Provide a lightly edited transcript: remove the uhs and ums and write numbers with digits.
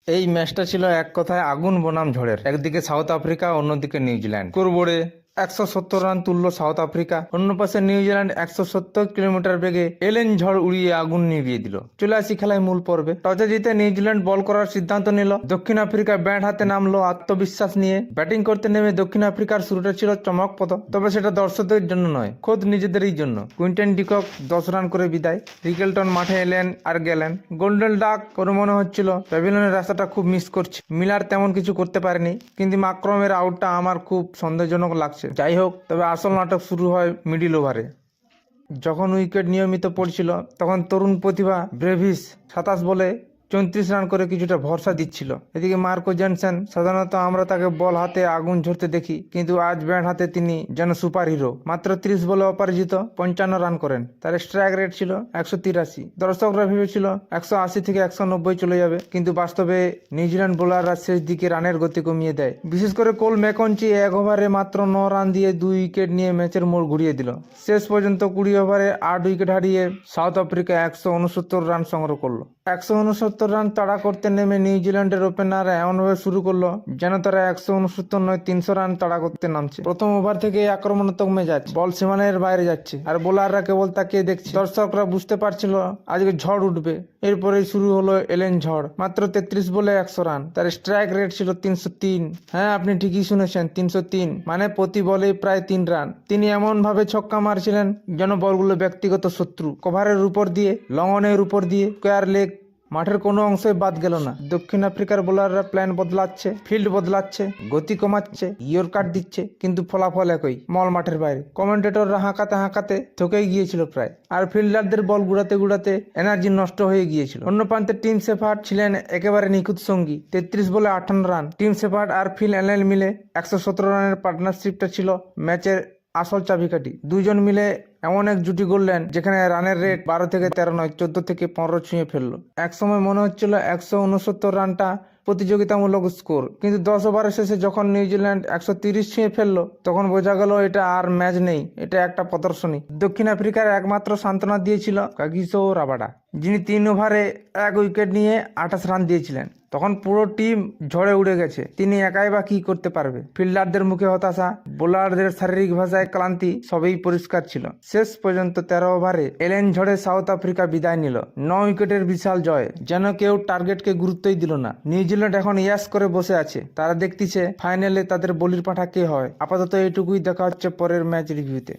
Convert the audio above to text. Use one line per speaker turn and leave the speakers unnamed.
এই ম্যাচটা ছিল এক কথায় আগুন বনাম ঝড়ের। একদিকে সাউথ আফ্রিকা, অন্যদিকে নিউজিল্যান্ড। স্কোরবোর্ডে 170 রান তুলল সাউথ আফ্রিকা, অন্য পাশে নিউজিল্যান্ড 170 কিলোমিটার বেগে এলেন ঝড় উড়িয়ে আগুন নিভিয়ে দিল। চলে আসি খেলায় মূল পর্বে। টসে জিতে নিউজিল্যান্ড বল করার সিদ্ধান্ত নিল। দক্ষিণ আফ্রিকা ব্যাট হাতে নামলো আত্মবিশ্বাস নিয়ে। ব্যাটিং করতে নেমে দক্ষিণ আফ্রিকার শুরুটা ছিল চমকপ্রদ, তবে সেটা দর্শকদের জন্য নয়, খোদ নিজেদেরই জন্য। কুইন্টন ডিকক 10 রান করে বিদায়। রিকেলটন মাঠে এলেন আর গেলেন। গোল্ডেন ডাক করে মনে হচ্ছিল প্যাভিলিয়নের রাস্তাটা খুব মিস করছে। মিলার তেমন কিছু করতে পারেনি, কিন্তু মাকরমের আউটটা আমার খুব সন্দেহজনক লাগছে। যাই হোক, তবে আসল নাটক শুরু হয় মিডিল ওভারে। যখন উইকেট নিয়মিত পড়ছিল, তখন তরুণ প্রতিভা ব্রেভিস 27 বলে 34 রান করে কিছুটা ভরসা দিচ্ছিল। এদিকে মার্কো জেনসেন, সাধারণত আমরা তাকে বল হাতে আগুন ঝরতে দেখি, কিন্তু আজ ব্যাট হাতে তিনি যেন সুপার হিরো। মাত্র 30 বলে অপরাজিত 55 রান করেন। তার স্ট্রাইক রেট ছিল 183। দর্শকরা ভেবেছিল 180 থেকে 190 চলে যাবে, কিন্তু বাস্তবে নিউজিল্যান্ড বোলাররা শেষ দিকে রানের গতি কমিয়ে দেয়। বিশেষ করে কোল ম্যাকঞ্চি 1 ওভারে মাত্র 9 রান দিয়ে 2 উইকেট নিয়ে ম্যাচের মোড় ঘুরিয়ে দিল। শেষ পর্যন্ত 20 ওভারে 8 উইকেট হারিয়ে সাউথ আফ্রিকা 169 রান সংগ্রহ করলো। 169 রান তাড়া করতে নেমে নিউজিল্যান্ডের ওপেনাররা এমনভাবে শুরু করলো যেন তারা 169 নয় 300 রান তাড়া করতে নামছে। প্রথম ওভার থেকে আক্রমণাত্মক মেজাজ, বল সীমানার বাইরে যাচ্ছে আর বোলাররা কেবল তাকিয়ে দেখছে। দর্শকরা বুঝতে পারছিল আজকে ঝড় উঠবে। এরপরেই শুরু হলো এলেন ঝড়। মাত্র 33 বলে 100 রান। তার স্ট্রাইক রেট ছিল 303। হ্যাঁ, আপনি ঠিকই শুনেছেন, 303, মানে প্রতি বলেই প্রায় 3 রান। তিনি এমন ভাবে ছক্কা মারছিলেন যেন বলগুলো ব্যক্তিগত শত্রু। কভারের উপর দিয়ে, লং অনের উপর দিয়ে, স্কোয়ার লেগ, মাঠের কোনো অংশই বাদ গেল না। দক্ষিণ আফ্রিকার বোলাররা প্ল্যান বদলাচ্ছে, ফিল্ড বদলাচ্ছে, গতি কমাচ্ছে, ইয়র্কার দিচ্ছে, কিন্তু ফলাফল একই, মল মাঠের বাইরে। কমেন্টেটররা হাঁকাতে হাঁকাতে থকেই গিয়েছিল প্রায়, আর ফিল্ডারদের বল গুড়াতে গুড়াতে এনার্জি নষ্ট হয়ে গিয়েছিল। অন্য প্রান্তে টিম শেফার্ড ছিলেন একেবারে নিখুঁত সঙ্গী। 33 বলে 58 রান। টিম শেফার্ড আর ফিল অ্যালেন মিলে 117 রানের পার্টনারশিপটা ছিল ম্যাচের আসল চাবিকাঠি। দুইজন মিলে এমন এক জুটি গড়লেন যেখানে রানের রেট 12 থেকে 13 নয়, 14 থেকে 15 ছুঁয়ে ফেললো। একসময় মনে হচ্ছিল 169 রানটা প্রতিযোগিতামূলক স্কোর, কিন্তু 10 ওভারের শেষে যখন নিউজিল্যান্ড 130 ছুঁয়ে ফেললো, তখন বোঝা গেল এটা আর ম্যাচ নেই, এটা একটা প্রদর্শনী। দক্ষিণ আফ্রিকার একমাত্র সান্ত্বনা দিয়েছিল কাগিসো রাবাডা, যিনি 3 ওভারে 1 উইকেট নিয়ে 28 রান দিয়েছিলেন। তখন পুরো টিম ঝড়ে উড়ে গেছে, তিনি একাই বা কি করতে পারবে। ফিল্ডারদের মুখে হতাশা, বোলারদের শারীরিক ভাষায় ক্লান্তি, সবই পরিষ্কার ছিল। শেষ পর্যন্ত 13 ওভারে এলেন ঝড়ে সাউথ আফ্রিকা বিদায় নিল। 9 উইকেটের বিশাল জয়, যেন কেউ টার্গেটকে গুরুত্বই দিল না। নিউজিল্যান্ড এখন ইয়াস করে বসে আছে, তারা দেখতেছে ফাইনালে তাদের বলির পাঁঠা কে হয়। আপাতত এইটুকুই, দেখা হচ্ছে পরের ম্যাচ রিভিউতে।